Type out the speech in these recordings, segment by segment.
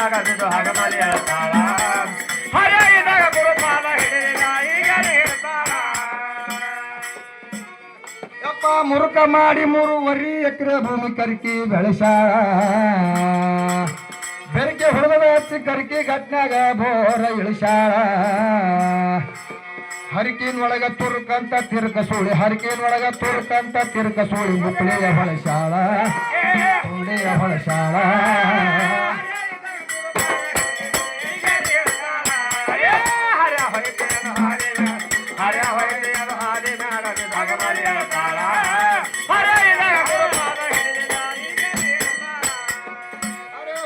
ನಗದಿದು ಹಗಮಲಿ ಹೇಳ್ತಾಳ ಹರಿದಾಗ ಗುರುಪಾದ ಹಿಡಿದ ಈಗ ಹೇಳ್ತಾಳ ಯಪ್ಪ ಮುರುಕ ಮಾಡಿ 3 ಎಕರೆ ಭೂಮಿ ಕರಿಕಿ ಬೆಳೆಸಾಳ ಬೆರಕೆ ಹೊಡೆದ ಹಚ್ಚಿ ಕರಿಕಿ ಗಟ್ನಾಗ ಬೋರ ಇಳಿಸಾಳ ಹರಿಕಿನೊಳಗ ತುರ್ಕಂತ ತಿರ್ಕ ಸೂಳಿ ಹರಿಕಿನೊಳಗ ತುರ್ಕಂತ ತಿರ್ಕ ಸೂಳಿ ಮುಕ್ಕಳಿಯ ಹೊಳಸಾಳ ಉಳಿಯ ಹೊಳಸಾಳ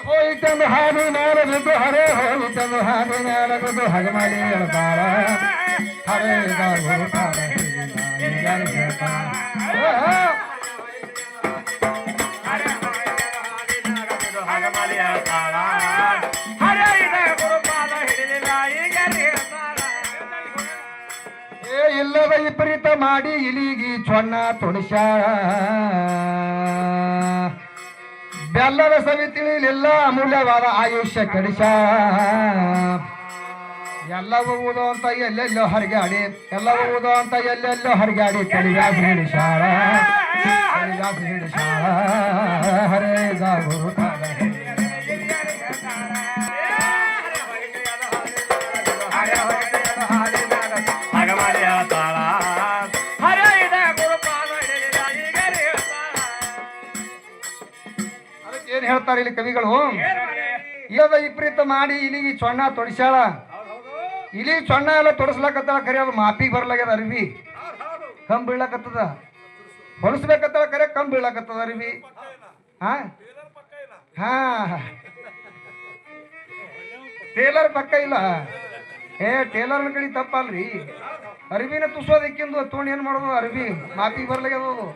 ಹೋಯಿತಂದು ಹಾದಿ ನಾಡದು ಹರೇ ಹೋಯಿತಂದು ಹಾದಿ ನಾಡದು ಹಗಮಲಿ ಹೇಳ್ತಾಳ ಹರೇ ಗುರುಪಾದ ಇಲ್ಲದ ವಿಪರೀತ ಮಾಡಿ ಇಲಿಗಿ ಚೊನ್ನ ತೊಡಿಸ್ಯಾಳ ಬೆಲ್ಲದ ಸವಿ ತಿಳಿಲಿಲ್ಲ ಅಮೂಲ್ಯವಾದ ಆಯುಷ್ಯ ಕಡಿಸ್ಯಾಳ ಎಲ್ಲವೂ ಊದೋ ಅಂತ ಎಲ್ಲೆಲ್ಲೋ ಹರಿಗಾಡಿ ಎಲ್ಲವೂ ಊದೋ ಅಂತ ಎಲ್ಲೆಲ್ಲೋ ಹರಿಗಾಡಿ ಕಡಿವ್ಯಾಸ ಹಿಡಿಸಾಳ ಕಡಿವ್ಯಾಸ ಹಿಡಿಸಾಳ ಹರೇ ಗುರುಪಾದ ಏನ್ ಹೇಳ್ತಾರೆ ಇಲ್ಲಿ ಕವಿಗಳು ಇಲ್ಲದ ವಿಪರೀತ ಮಾಡಿ ಇಲಿಗಿ ಚೊಣ್ಣ ತೊಡಿಸ್ಯಾಳ ಇಲಿ ಚೊಣ್ಣ ಎಲ್ಲ ತೊಡಸ್ಲಾಕತ್ತಾಳ ಕರೆ ಅದು ಮಾಪಿಗೆ ಬರ್ಲಾಗ್ಯದ ಅರಿವಿ ಕಮ್ ಬೀಳಕತ್ತದ ಹೊಲಸ್ಬೇಕತ್ತಾಳ ಕರೆ ಕಮ್ ಬೀಳಕತ್ತದ ಅರಿವಿ ಹಾ ಹಾ ಟೇಲರ್ ಪಕ್ಕ ಇಲ್ಲ ಟೇಲರ್ನ ಕಡೆ ತಪ್ಪಲ್ರಿ ಅರಿವಿನ ತುಸೋದಕ್ಕಿಂದು ತೊಗೊಂಡು ಏನ್ ಮಾಡೋದು ಅರಿವಿ ಮಾಪಿಗೆ ಬರ್ಲಾಗ್ಯದ ಅದು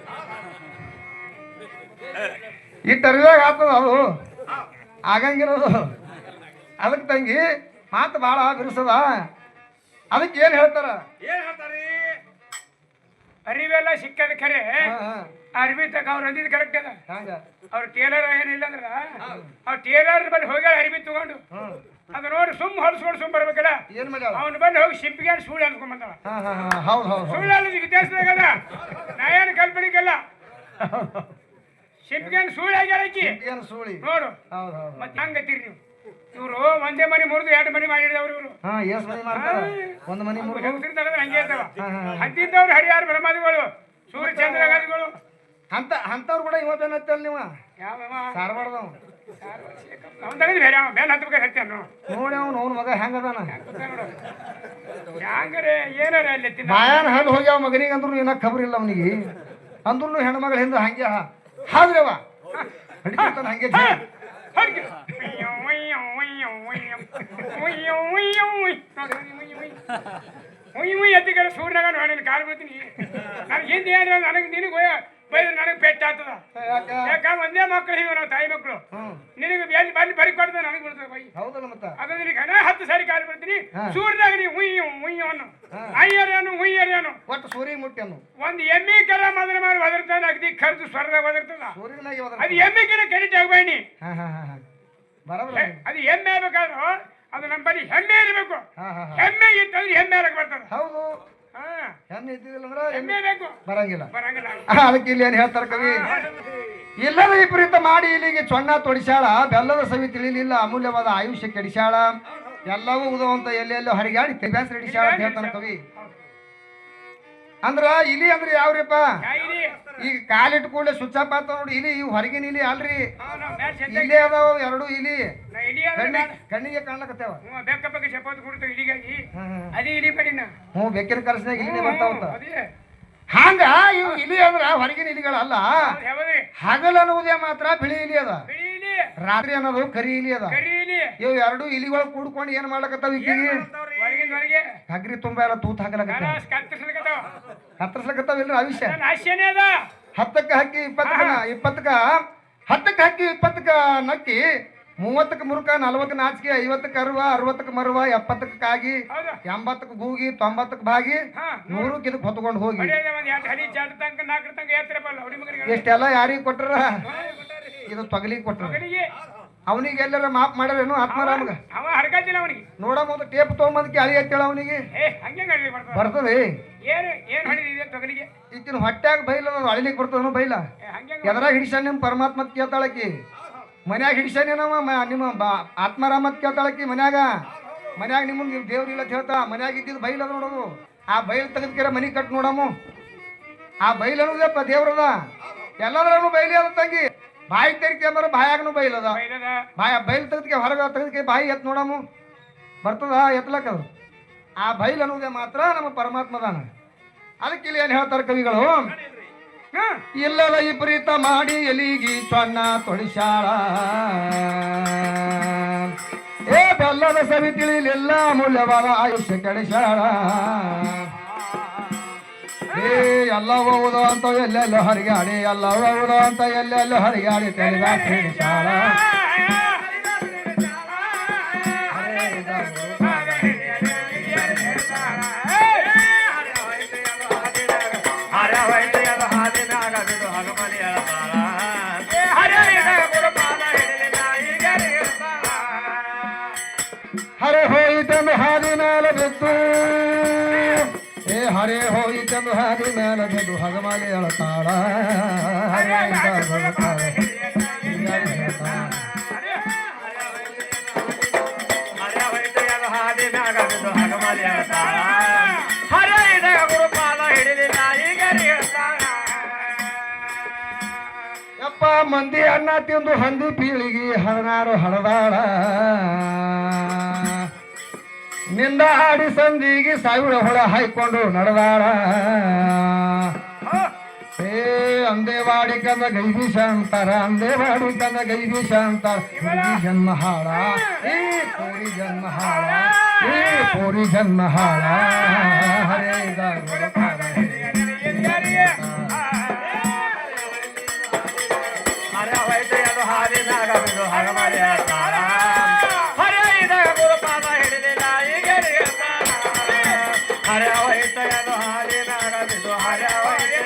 ಇಟ್ಟು ಅರಿವಾಗ ಆಗ್ತದ ಅದು ಆಗಂಗಿರೋದು ಅದಕ್ಕೆ ತಂಗಿ ಮಾತು ಭಾಳ ಬಿರುಸದ ಅದಕ್ಕೆ ಏನ್ ಹೇಳ್ತಾರ ಅರಿವೆಲ್ಲ ಸಿಕ್ಕದ ಖರೆ ಅರಿವಿ ತಗ ಅವ್ರು ಅಂದಿದ್ದು ಕರೆಕ್ಟ್ ಅದ ಅವ್ರ ಟೇಲರ್ ಏನಿಲ್ಲ ಅಂದ್ರ ಅವ್ರ ಟೇಲರ್ ಬಲ್ಲಿ ಹೋಗಿ ಅರಿವಿ ತಗೊಂಡು ಅದ ನೋಡಿ ಹೊಲಸ್ಕೊಂಡು ಬರ್ಬೇಕಲ್ಲ ಏನ್ ಮಾಡ್ಯಾಳ ಅವ್ನ ಬಲ್ಲಿ ಹೋಗಿ ಶಿಪ್ಪಿಗೆ ಸುಳ್ಳು ಅನ್ಸ್ಕೊಂಡ್ ಬಂದಾಳ ಸುಳ್ಳು ಅಲ್ಲ ಇತಿಹಾಸದಾಗದ ನಾ ಏನು ಕಲ್ಪನೆಗಲ್ಲ ಶಿಪ್ಪಿಗೆ ಸುಳ್ಳು ಆಗ್ಯಾಳಕಿ ಸುಳಿ ನೋಡು ಮತ್ತೆ ಹಂಗತ್ತೀರಿ ನೀವು ಇವರು ಒಂದೇ ಮನಿ ಮುರಿದು 2 ಮನಿ ಮಾಡಿದವ್ರು ಇವರು ಒಂದು ಮನಿ ಹಂಗೆ ಇರ್ತಾವ ಅಂತಿದ್ದವ್ರು ಹರಿಯಾರ ಬ್ರಹ್ಮಾದಿಗಳು ಸೂರ್ಯ ಚಂದ್ರಗಾದಿಗಳು ಅಂತವ್ರು ಕೂಡ ಇವತ್ತೇನತ್ತಲ್ಲ ನೀವು ಯಾವ ಧಾರವಾಡದವ ಅವ್ನು ತೆಗೆದು ಬೇರೆ ಅವ ಬೇನ್ ಹತ್ತಬೇಕಾಗಿ ಹತ್ಯಾನ ನೋಡಿ ಅವ್ನ ಮಗ ಹೆಂಗದಾನ ಹ್ಯಾಂಗರೆ ಏನಾರ ಅಲ್ಲಿ ಮಾಯಾನ ಹಲ್ಲು ಹೋಗ್ಯಾವ ಮಗನಿಗೆ ಅಂದ್ರು ಏನ ಖಬರ್ ಇಲ್ಲ ಅವನಿಗೆ ಅಂದ್ರೂ ಹೆಣ್ಮಗಳ ಹಿಂದೆ ಹಂಗೆ ಹಾದ್ರವ ಹಡಿತಾನ ಹಂಗೆ ಎತ್ತಿಗೆ ಸೂರ್ಯನಾಗ ನೋಡಿ ಕಾಲು ಬಿಡ್ತೀನಿ ನನಗೆ ಹಿಂದೆ ಏನ್ರ ನನಗೆ ನಿನಗೆ ಬೈದ್ರೆ ನನಗೆ ಪೆಟ್ಟ ಆಗ್ತದ ಯಾಕಂದ್ರೆ ಒಂದೇ ಮಕ್ಕಳು ಇವ ನಾವು ತಾಯಿ ಮಕ್ಕಳು ನಿನಗೆ ಎಲ್ಲಿ ಬಲ್ಲಿ ಬರಿ ಕೊಡ್ತದೆ ನನಗೆ ಬಿಡ್ತದೆ ಬೈ ಹೌದಲ್ಲ ಮತ್ತೆ ಅದು ನಿನಗೆ 10 ಸಾರಿ ಕಾಲು ಬಿಡ್ತೀನಿ ಸೂರ್ಯನಾಗ ನೀವು ಹುಯ್ಯು ಅನ್ನು ಅಯ್ಯರೇನು ಹುಯ್ಯರೇನು ಒಟ್ಟು ಸೂರ್ಯ ಮುಟ್ಟಿ ಅನ್ನು ಒಂದು ಎಮ್ಮಿ ಕರ ಮೊದಲು ಮಾಡಿ ಒದರ್ತಾನೆ ಅಗದಿ ಖರ್ಚು ಸ್ವರ್ದಾಗ ಒದರ್ತದ ಅದು ಎಮ್ಮಿಗಿನ ಕೆಡಿಟ್ ಆಗ್ಬೇಡಿ ಅದು ಎಮ್ಮೆ ಆಗ್ಬೇಕಾದ್ರು ಅದು ನಮ್ಮ ಬಳಿ ಹೆಮ್ಮೆ ಇರಬೇಕು ಹೆಮ್ಮೆ ಇತ್ತಂದ್ರೆ ಹೆಮ್ಮೆ ಆಗಕ್ಕೆ ಬರ್ತದೆ ಹೌದು ಹೆಮ್ಮೆ ಇದ್ದಿಲ್ಲ ಅಂದ್ರೆ ಹೆಮ್ಮೆ ಬೇಕು ಬರಂಗಿಲ್ಲ ಅದಕ್ಕೆ ಇಲ್ಲಿ ಏನ್ ಹೇಳ್ತಾರ ಕವಿ ಇಲ್ಲದ ವಿಪರೀತ ಮಾಡಿ ಇಲ್ಲಿಗೆ ಚೊಣ್ಣ ತೊಡಿಸ್ಯಾಳ ಬೆಲ್ಲದ ಸವಿ ತಿಳಿಲಿಲ್ಲ ಅಮೂಲ್ಯವಾದ ಆಯುಷ್ಯ ಕೆಡಿಸ್ಯಾಳ ಎಲ್ಲವೂ ಉದವಂತ ಎಲ್ಲೆಲ್ಲೋ ಹರಿಗಾಡಿ ಕೈಬ್ಯಾಸ ಹಿಡಿಸ್ಯಾಳ ಅಂತ ಹೇಳ್ತಾನ ಕವಿ ಅಂದ್ರ ಇಲಿ ಅಂದ್ರೆ ಯಾವ್ರಿಪ್ಪ ಈಗ ಕಾಲಿಟ್ಟು ಕೂಡಲೇ ಸುಚ್ಚಪ್ಪ ಅಂತ ನೋಡಿ ಇಲಿ ಇವು ಹೊರಗಿನ ಇಲಿ ಅಲ್ರಿ ಇಲ್ಲೇ ಅದಾವ 2 ಇಲಿ ಕಣ್ಣಿಗೆ ಕಾಣ್ಲಕತ್ತೇವ ಬೆಕ್ಕಿನ ಕಲಸಿನಾಗ ಇಲಿನೇ ಬರ್ತಾವಂತ ಹಂಗ ಇವು ಇಲಿ ಅಂದ್ರ ಹೊರಗಿನ ಇಲಿಗಳಲ್ಲ ಹಗಲ್ ಅನ್ನುವುದೇ ಮಾತ್ರ ಬಿಳಿ ಇಲಿ ಅದ ರಾತ್ರಿ ಅನ್ನೋದು ಕರಿ ಇಲಿ ಅದ ಇವು 2 ಇಲಿಗಳು ಕೂಡ್ಕೊಂಡು ಏನ್ ಮಾಡ್ಲಕತ್ತಾವ ಈಗಿಗೆ ಹಗ್ರಿ ತುಂಬಾ ಎಲ್ಲ ತೂತ್ ಹಾಕಲಕತ್ತಾವ ಕತ್ತರಿಸ್ಲಕತ್ತಾವಿಲ್ರಿ ಆಯುಷ್ಯ 10ಕ್ಕೆ ಹಕ್ಕಿ 20ಕ್ಕೆ 10ಕ್ಕೆ ಹಕ್ಕಿ 20ಕ್ಕೆ ನಕ್ಕಿ 30ಕ್ಕೆ ಮುರುಕ 40ಕ್ಕೆ ನಾಚಿಕೆ 50ಕ್ಕೆ ಅರುವ 60ಕ್ಕೆ ಮರುವ 70ಕ್ಕೆ ಕಾಗಿ 80ಕ್ಕೆ ಗೂಗಿ 90ಕ್ಕೆ ಭಾಗಿ 100ಕ್ಕೆ ಇದಕ್ಕೆ ಹೊತ್ಕೊಂಡು ಹೋಗಿ ಇಷ್ಟೆಲ್ಲ ಯಾರಿಗೆ ಕೊಟ್ರ ಇದು ತೊಗಲಿಗೆ ಕೊಟ್ರ ಅವನಿಗೆ ಎಲ್ಲರ ಮಾಪ್ ಮಾಡ್ಯಾರೇನು ಆತ್ಮಾರಾಮಗ ಅವ ಹರ್ಕತ್ತಿಲ್ಲ ಅವನಿಗೆ ನೋಡಮ್ಮ ಒಂದು ಟೇಪ್ ತೊಗೊಂಬಂದಕ್ಕೆ ಅಳಿ ಅಂತೇಳ ಅವನಿಗೆ ಹಂಗೆ ಗಡ್ಲಿ ಬರ್ತದ ಬರ್ತದೆ ಏನ್ ಹೊಡಿದಿದೆ ತೊಗಲಿಗೆ ಈಕಿನ ಹೊಟ್ಯಾಗ ಬೈಲ ಅಳಿಲಿಕ್ಕೆ ಬರ್ತದನು ಬೈಲ ಹಂಗೆ ಎದ್ರಾಗ ಹಿಡಿಸಾನ ನಿಮ್ಮ ಪರಮಾತ್ಮ ಕೇಳ್ತಾಳಕಿ ಮನ್ಯಾಗ ಹಿಡಿಸಾನೇನವ ನಿಮ್ಮ ಆತ್ಮಾರಾಮತ್ ಕೇಳ್ತಾಳಕಿ ಮನ್ಯಾಗ ನಿಮ್ಮನ್ ನೀವು ದೇವ್ರ ಇಲ್ಲ ಅಂತ ಹೇಳ್ತಾ ಮನ್ಯಾಗ ಇದ್ದಿದ್ದು ಬೈಲ್ ಅದ ನೋಡೋದು ಆ ಬೈಲ್ ತೆಗೆದ್ಕೆರ ಮನಿ ಕಟ್ ನೋಡಮ್ಮ ಆ ಬೈಲ್ ಅನ್ನೋದಪ್ಪ ದೇವ್ರದ ಎಲ್ಲದ್ರೂ ಬೈಲಿ ಅದ ತಂಗಿ ಬಾಯಿ ತೆರಿಕೆ ಬಾಯಾಗನು ಬೈಲದ ಬೈಲ್ ತೆಗೆದಕ್ಕೆ ಹೊರಗ ತೆಗೆದಕ್ಕೆ ಬಾಯಿ ಎತ್ ನೋಡಮ್ಮ ಬರ್ತದ ಎತ್ಲಕ್ಕ ಅದು ಆ ಬೈಲ್ ಅನ್ನೋದೇ ಮಾತ್ರ ನಮ್ಮ ಪರಮಾತ್ಮದಾನ ಅದಕ್ಕೆ ಇಲ್ಲಿ ಏನ್ ಹೇಳ್ತಾರೆ ಕವಿಗಳು ಇಲ್ಲದ ವಿಪರೀತ ಮಾಡಿ ಎಲಿಗಿ ಚೊನ್ನ ತೊಡಿಸಾಳ ಏ ಬೆಲ್ಲದ ಸವಿ ತಿಳಿಲಿಲ್ಲ ಅಮೂಲ್ಯವಾದ ಆಯುಷ್ಯ ಕೆಡಿಸಾಳ ಏ ಎಲ್ಲ ಹೋಗುದು ಅಂತ ಎಲ್ಲೆಲ್ಲೋ ಹರಿಗಾಡಿ ಎಲ್ಲ ಹೋಗುದು ಅಂತ ಎಲ್ಲೆಲ್ಲೋ ಹರಿಗಾಡಿ ತಿಳಿದ ತಿಳಿಸಾಳ ಹರೆ ಹೋಯಿತಂದು ಹಾದಿ ಮೇಲೆ ಬಿದ್ದು ಹರೆ ಹೋಯಿತಂದು ಹಾದಿ ಮೇಲೆ ಬಿದ್ದು ಹಗಮಾಲಿ ಅಳತಾಳ ಯಪ್ಪ ಮಂದಿ ಅನ್ನ ತಿಂದು ಹಂದಿ ಪೀಳಿಗೆ ಹರನಾರು ಹಡದಾಳ ನಿಂದ ಆಡಿ ಸಂದಿಗೆ ಸಾವಿರ ಹೊಳ ಹಾಯ್ಕೊಂಡು ನಡೆದಾಳ ಏ ಅಂದೇವಾಡಿ ಕಂದ ಗೈಬೀಶ ಅಂತಾರ ಅಂದೇವಾಡಿ ಕಂದ ಗೈಬೀಶ ಅಂತಾರ ಜನ್ಮ ಹಾಳ ಏ ಪೋರಿ ಜನ್ಮ ಹಾಳ ಏ ಪೋರಿ ಜನ್ಮ ಹಾಳ ಹರೇ ಹರೆ ಹೋಯ್ತು ಅದು ಹಾಲಿನಾಗ ಬಿದ್ದು ಹರೆ ಹೋಯ್ತು